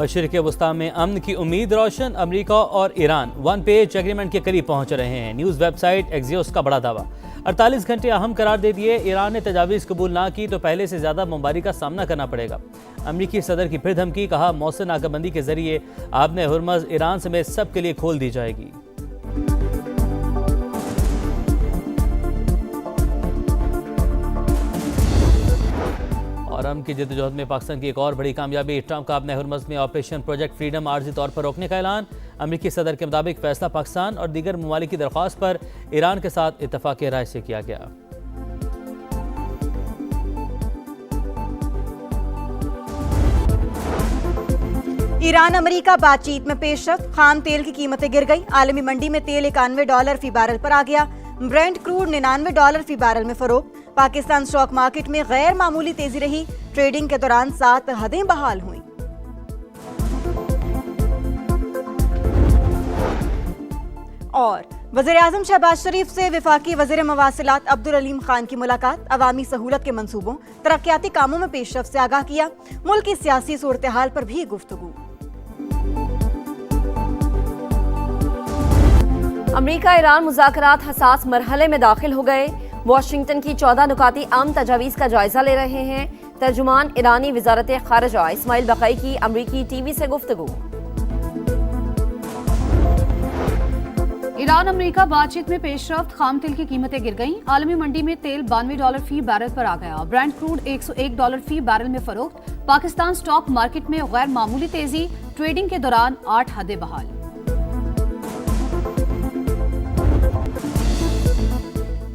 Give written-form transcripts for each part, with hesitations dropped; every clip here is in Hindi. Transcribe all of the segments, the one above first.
मशरिक़ वस्ता में अमन की उम्मीद रोशन, अमरीका और ईरान वन पेज एग्रीमेंट के करीब पहुंच रहे हैं। न्यूज़ वेबसाइट एक्सियोस का बड़ा दावा। 48 घंटे अहम करार दे दिए। ईरान ने तजावीज़ कबूल ना की तो पहले से ज़्यादा बमबारी का सामना करना पड़ेगा। अमरीकी सदर की फिर धमकी, कहा मौसम नाकाबंदी के जरिए आबने हुर्मज़ ईरान समेत सब के लिए खोल दी जाएगी। और अमन की जद्दोजहद में पाकिस्तान की एक और बड़ी कामयाबी, ट्रंप का आबने हुर्मज़ में ऑपरेशन प्रोजेक्ट फ्रीडम आर्जी तौर पर रोकने का ऐलान। अमरीकी सदर के मुताबिक फैसला पाकिस्तान और दीगर ममालिक की दरख्वास्त पर ईरान के साथ इत्तफाक़ राय से किया गया। ईरान अमेरिका बातचीत में पेशरफ्त, खाम तेल की कीमतें गिर गई। आलमी मंडी में तेल $91 फी बैरल पर आ गया। ब्रेंट क्रूड $99 फी बैरल में फरोख्त। पाकिस्तान स्टॉक मार्केट में गैर मामूली तेजी रही। ट्रेडिंग के दौरान 7 हदें बहाल हुई। और वज़ीर-ए-आज़म शहबाज शरीफ से वफाकी वज़ीर मवासिलात अब्दुल अलीम खान की मुलाकात। अवामी सहूलत के मंसूबों, तरक्याती कामों में पेशरफ्त से आगाह किया। मुल्क की सियासी सूरत हाल पर भी गुफ्तगू। अमरीका ईरान मुज़ाकरात हसास मरहले में दाखिल हो गए। वाशिंगटन की 14 नुकाती आम तजावीज़ का जायजा ले रहे हैं। तर्जुमान ईरानी वज़ारत ख़ारिजा इस्माइल बक़ई की अमरीकी टीवी से गुफ्तगू। ईरान अमेरिका बातचीत में पेशरफ्त, खाम तेल की कीमतें गिर गईं। आलमी मंडी में तेल $92 फी बैरल पर आ गया। ब्रेंट क्रूड $101 फी बैरल में फरोख्त। पाकिस्तान स्टॉक मार्केट में गैर मामूली तेजी। ट्रेडिंग के दौरान 8 हदें बहाल।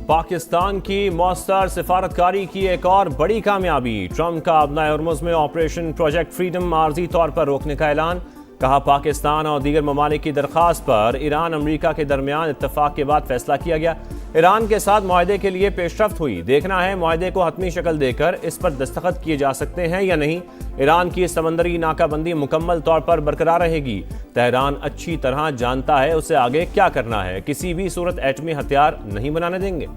पाकिस्तान की मौसर सिफारतकारी की एक और बड़ी कामयाबी, ट्रंप का आबना हुर्मुज़ में ऑपरेशन प्रोजेक्ट फ्रीडम आर्जी तौर पर रोकने का ऐलान। कहा पाकिस्तान और दीगर ममालिक की दरख्वास्त पर ईरान अमरीका के दरमियान इत्तफाक के बाद फैसला किया गया। ईरान के साथ मुआहदे के लिए पेशरफ्त हुई। देखना है मुआहदे को हतमी शक्ल देकर इस पर दस्तखत किए जा सकते हैं या नहीं। ईरान की समंदरी नाकाबंदी मुकम्मल तौर पर बरकरार रहेगी। तेहरान अच्छी तरह जानता है उसे आगे क्या करना है। किसी भी सूरत एटमी हथियार नहीं बनाने देंगे।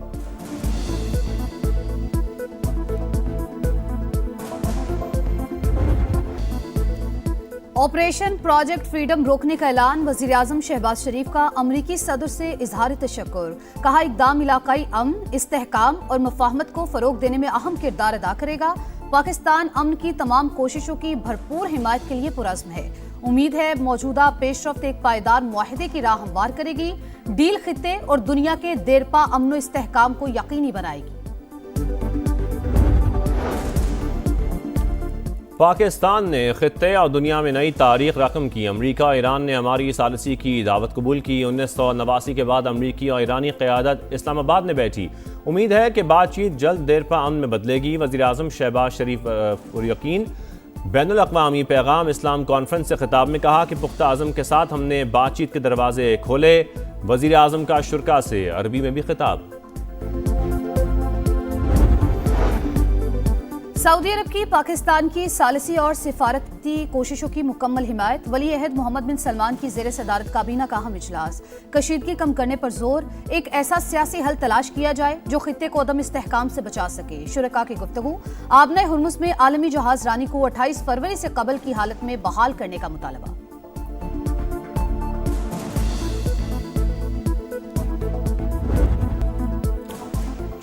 ऑपरेशन प्रोजेक्ट फ्रीडम रोकने का ऐलान। वज़ीर-ए-आज़म शहबाज शरीफ का अमरीकी सदर से इजहार तशक्कुर। कहा इक़दाम इलाकाई अमन, इस्तेहकाम और मुफाहमत को फ़रोग देने में अहम किरदार अदा करेगा। पाकिस्तान अमन की तमाम कोशिशों की भरपूर हिमायत के लिए पुरज़्म है। उम्मीद है मौजूदा पेशरफ्त एक पायदार मुआहदे की राह हमवार करेगी। डील खित्ते और दुनिया के देरपा अमन व इस्तेहकाम को यकीनी बनाएगी। पाकिस्तान ने खित्ते और दुनिया में नई तारीख रकम की। अमरीका और ईरान ने हमारी सालसी की दावत कबूल की। 1989 के बाद अमरीकी और ईरानी क़यादत इस्लामाबाद में बैठी। उम्मीद है कि बातचीत जल्द देरपा अमन में बदलेगी। वज़ीर-ए-आज़म शहबाज शरीफ पुरयकीन। बैनुल-अक़वामी पैगाम इस्लाम कॉन्फ्रेंस से खिताब में कहा कि पुख्ता अज़म के साथ हमने बातचीत के दरवाजे खोले। वज़ीर-ए-आज़म का शुरा से अरबी में भी खिताब। सऊदी अरब की पाकिस्तान की सालिसी और सिफारती कोशिशों की मुकम्मल हिमायत। वली अहद मोहम्मद बिन सलमान की ज़ेर सदारत काबीना का अहम इजलास। कशीदगी कम करने पर जोर। एक ऐसा सियासी हल तलाश किया जाए जो खित्ते को अदम इस्तेहकाम से बचा सके। शुरका की गुफ्तगू। आबना हुर्मुज़ में आलमी जहाज रानी को 28 फरवरी से कबल की हालत में बहाल करने का मुतालबा।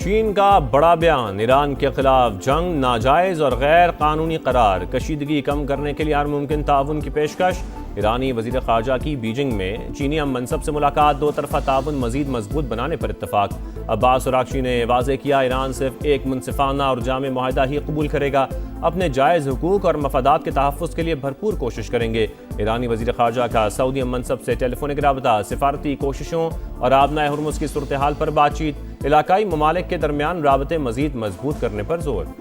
चीन का बड़ा बयान। ईरान के खिलाफ जंग नाजायज़ और गैर कानूनी करार। कशीदगी कम करने के लिए हर मुमकिन ताउन की पेशकश। ईरानी वज़ीर ख़ारजा की बीजिंग में चीनी हम मनसब से मुलाकात। 2 तरफ़ा ताउन मज़ीद मजबूत बनाने पर इत्तफाक। अब्बास अराग़ची ने वाज़ेह किया ईरान सिर्फ एक मुनसिफ़ाना और जामे मुआहदा ही कबूल करेगा। अपने जायज़ हुकूक और मफादात के तहफ़्फ़ुज़ के लिए भरपूर कोशिश करेंगे। ईरानी वज़ीर ख़ारजा का सऊदी हम मनसब से टेलीफोनिक राबता। सिफारती कोशिशों और आबना हुर्मुज़ की सूरत हाल पर बातचीत। इलाकाई ममालिक के दरमियान राबते मज़ीद मजबूत करने पर जोर।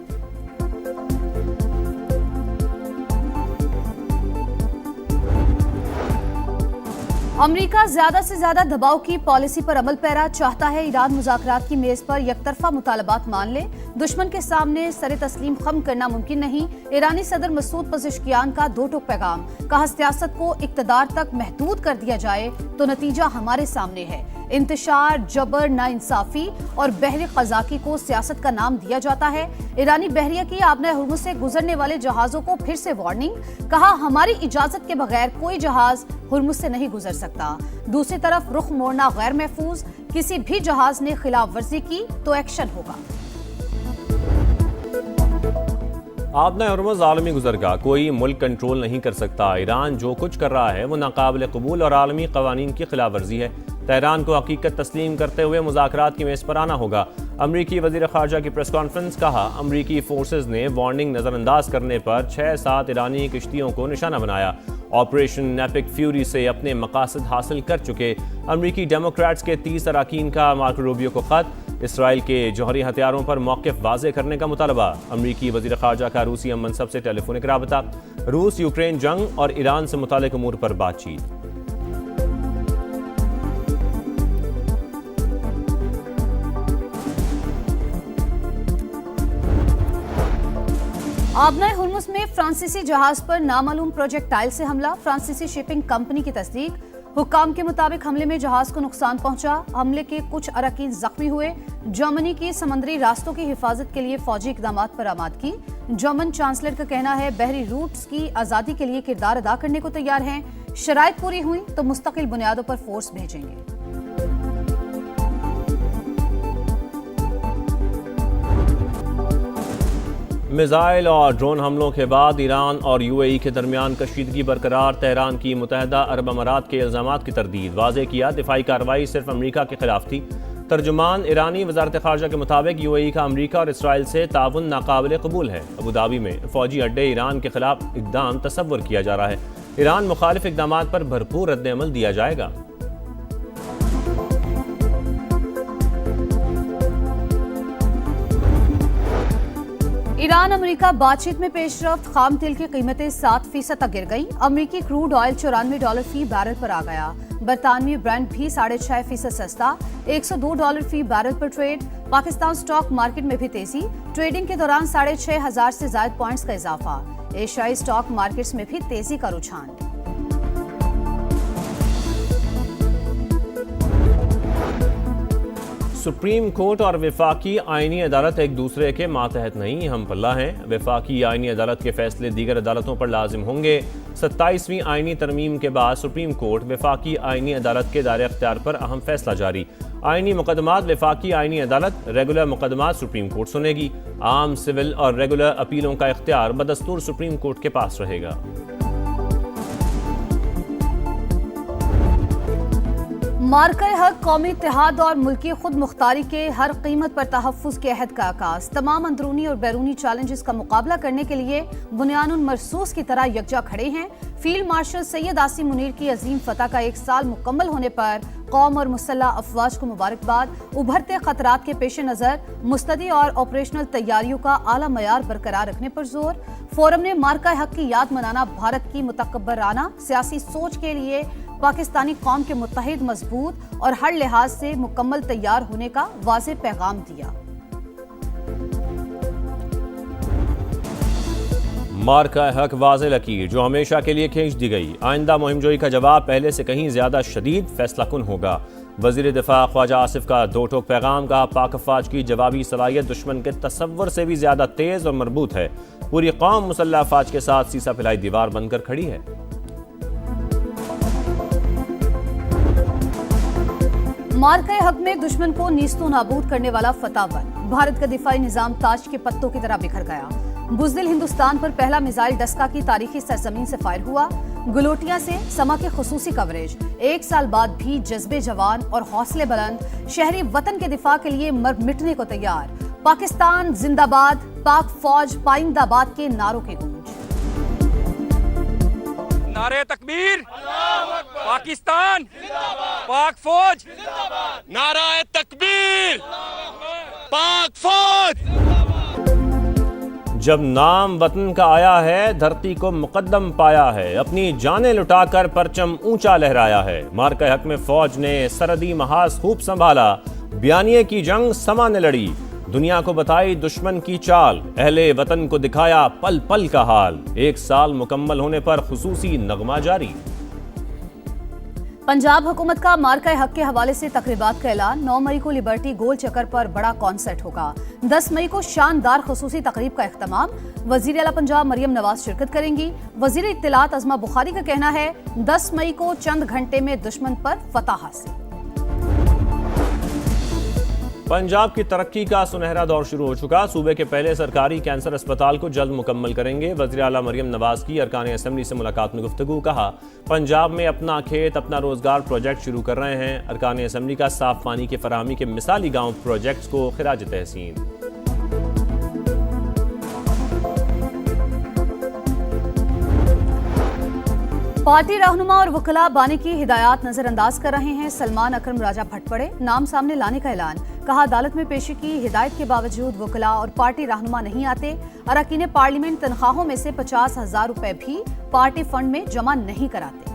अमेरिका ज्यादा से ज्यादा दबाव की पॉलिसी पर अमल पैरा चाहता है। ईरान मुज़ाकरात की मेज पर यकतरफा मुतालबात मान ले। दुश्मन के सामने सर तस्लीम खम करना मुमकिन नहीं। ईरानी सदर मसूद पज़ेश्कियान का 2 टूक पैगाम। कहा सियासत को इक़्तिदार तक महदूद कर दिया जाए तो नतीजा हमारे सामने है। इंतशार, जबर, नाइंसाफी और बहरी क़ज़ाक़ी को सियासत का नाम दिया जाता है। ईरानी बहरिया की आबना हुर्मुज़ से गुजरने वाले जहाज़ों को फिर से वार्निंग, कहा हमारी इजाज़त के बगैर कोई जहाज़ हुर्मुज़ से नहीं गुजर सकता। दूसरी तरफ रुख मोड़ना गैर महफूज, किसी भी जहाज़ ने खिलाफ वर्जी की तो एक्शन होगा। आबना हुर्मुज़ आलमी गुज़रगाह, कोई मुल्क कंट्रोल नहीं कर सकता। ईरान जो कुछ कर रहा है वो नाकाबिल कबूल और आलमी कवानीन की खिलाफ वर्जी है। तेहरान को हकीकत तस्लीम करते हुए मुज़ाकरात की मेज़ पर आना होगा। अमरीकी वज़ीर ख़ारजा की प्रेस कॉन्फ्रेंस, कहा अमरीकी फोर्सेज ने वार्निंग नज़रअंदाज करने पर 6-7 ईरानी किश्तियों को निशाना बनाया। ऑपरेशन एपिक फ्यूरी से अपने मकासद हासिल कर चुके अमरीकी डेमोक्रेट्स के 30 अरकान का मार्को रूबियो को ख़त, इसराइल के जौहरी हथियारों पर मौक़िफ़ वाज़े करने का मुतालबा। अमरीकी वज़ीर ख़ारजा का रूसी हम मनसब से टेलीफोनिक राबता, रूस यूक्रेन जंग और ईरान से मुताल्लिक़ अमूर पर बातचीत। आबना हुर्मुज़ में फ्रांसीसी जहाज पर नामालूम प्रोजेक्टाइल से हमला, फ्रांसीसी शिपिंग कंपनी की तस्दीक। हुक्काम के मुताबिक हमले में जहाज को नुकसान पहुंचा, हमले के कुछ अरकान जख्मी हुए। जर्मनी की समंदरी रास्तों की हिफाजत के लिए फौजी इकदाम पर आमादगी। जर्मन चांसलर का कहना है बहरी रूट्स की आज़ादी के लिए किरदार अदा करने को तैयार हैं, शराइत पूरी हुई तो मुस्तकिल बुनियादों पर फोर्स भेजेंगे। मिसाइल और ड्रोन हमलों के बाद ईरान और यूएई के दरमियान कशीदगी बरकरार, तेहरान की मुत्तहदा अरब अमारात के इल्ज़ामात की तरदीद। वाज़े किया दिफाई कार्रवाई सिर्फ अमरीका के खिलाफ थी। तर्जुमान ईरानी वज़ारत ख़ारजा के मुताबिक यूएई का अमरीका और इसराइल से ताउन नाकाबिल कबूल है। अबूधाबी में फ़ौजी अड्डे ईरान के खिलाफ इक़दाम तसव्वुर किया जा रहा है। ईरान मुखालिफ इक़दामात पर भरपूर रद्द-ए-अमल दिया जाएगा। ईरान अमेरिका बातचीत में पेशरफ्त, खाम तेल की कीमतें 7% तक गिर गई। अमेरिकी क्रूड ऑयल $94 फी बैरल पर आ गया। बरतानवी ब्रांड भी 6.5% सस्ता, $102 फी बैरल पर ट्रेड। पाकिस्तान स्टॉक मार्केट में भी तेजी, ट्रेडिंग के दौरान 6,500 से ज्यादा पॉइंट्स का इजाफा। एशियाई स्टॉक मार्केट्स में भी तेजी का रुझान। सुप्रीम कोर्ट और वफाकी आईनी अदालत एक दूसरे के मातहत नहीं, हम पल्ला हैं। वफाकी आईनी अदालत के फैसले दीगर अदालतों पर लाजिम होंगे। 27वीं आईनी तरमीम के बाद सुप्रीम कोर्ट वफाकी आईनी अदालत के दायरे अख्तियार पर अहम फैसला जारी। आईनी मुकदमात वफाकी आईनी अदालत, रेगुलर मुकदमात सुप्रीम कोर्ट सुनेगी। आम, सिविल और रेगुलर अपीलों का इख्तियार बदस्तूर सुप्रीम कोर्ट के पास रहेगा। मार्का हक, कौमी इत्तेहाद और मुल्की खुद मुख्तारी के हर कीमत पर तहफ़्फ़ुज़ के अहद का आगाज़। तमाम अंदरूनी और बैरूनी चैलेंजेस का मुकाबला करने के लिए बुनियानुन मरसूस की तरह यकजा खड़े हैं। फील्ड मार्शल सैयद आसिम मुनीर की अजीम फतह का 1 साल मुकम्मल होने पर कौम और मुसल्लह अफवाज को मुबारकबाद। उभरते खतरात के पेश नज़र मुस्तदी और ऑपरेशनल तैयारियों का आला मयार बरकरार रखने पर जोर। फोरम ने मार्का हक की याद मनाना भारत की मुतकब्बराना सियासी सोच के लिए पाकिस्तानी कौम के मुत्तहिद, मजबूत और हर लिहाज से मुकम्मल तैयार होने का वाज़ेह पैगाम दिया। मार्का हक वाज़ेह लकीर जो हमेशा के लिए खींच दी गई। आइंदा मुहिमजोई का जवाब पहले से कहीं ज्यादा शदीद फैसला कुन होगा। वज़ीर दिफा ख्वाजा आसिफ का 2 टोक पैगाम, का पाक अफवाज की जवाबी सलाहियत दुश्मन के तसव्वुर से भी ज्यादा तेज और मरबूत है। पूरी कौम मुसल्लह अफवाज के साथ सीसा पिलाई दीवार बनकर खड़ी है। मार्का हक में दुश्मन को नीस्तो नाबूद करने वाला फतावर। भारत का दिफाई निजाम ताज के पत्तों की तरह बिखर गया। बुज़दिल हिंदुस्तान पर पहला मिसाइल डस्का की तारीखी सरजमीन से फायर हुआ। गलोटिया से समा के खुसूसी कवरेज। 1 साल बाद भी जज्बे जवान और हौसले बुलंद, शहरी वतन के दिफा के लिए मर मिटने को तैयार। पाकिस्तान जिंदाबाद, पाक फौज पाइंदाबाद के नारों की गूंज। नारे तकबीर, पाकिस्तान, पाक फौज, नारा तकबीर, पाक फौज। जब नाम वतन का आया है, धरती को मुकद्दम पाया है। अपनी जानें लुटाकर परचम ऊंचा लहराया है। मार्का हक में फौज ने सरहदी महाज खूब संभाला। बयानिए की जंग समा ने लड़ी। दुनिया को बताई दुश्मन की चाल। अहले वतन को दिखाया पल पल का हाल। 1 साल मुकम्मल होने पर खुसूसी नगमा जारी। पंजाब हुकूमत का मार्का हक के हवाले से तकरीबात का ऐलान। 9 मई को लिबर्टी गोल चक्कर पर बड़ा कॉन्सर्ट होगा। 10 मई को शानदार खुसूसी तकरीब का इख्तिताम। वजीर आला पंजाब मरियम नवाज शिरकत करेंगी। वजीर इत्तलात अज़मा बुखारी का कहना है 10 मई को चंद घंटे में दुश्मन पर फतह हासिल। पंजाब की तरक्की का सुनहरा दौर शुरू हो चुका। सूबे के पहले सरकारी कैंसर अस्पताल को जल्द मुकम्मल करेंगे। वज़ीर आला मरियम नवाज की अरकान असेंबली से मुलाकात में गुफ्तगू। कहा पंजाब में अपना खेत अपना रोजगार प्रोजेक्ट शुरू कर रहे हैं। अरकान असेंबली का साफ पानी की फराहमी के मिसाली गाँव प्रोजेक्ट्स को खिराज तहसीन। पार्टी रहनुमा और वकला बानी की हिदायत नजरअंदाज कर रहे हैं। सलमान अकरम राजा भटपड़े नाम सामने लाने का ऐलान। कहा अदालत में पेशी की हिदायत के बावजूद वकला और पार्टी रहनुमा नहीं आते। अरकान पार्लियामेंट तनख्वाहों में से 50,000 रुपए भी पार्टी फंड में जमा नहीं कराते।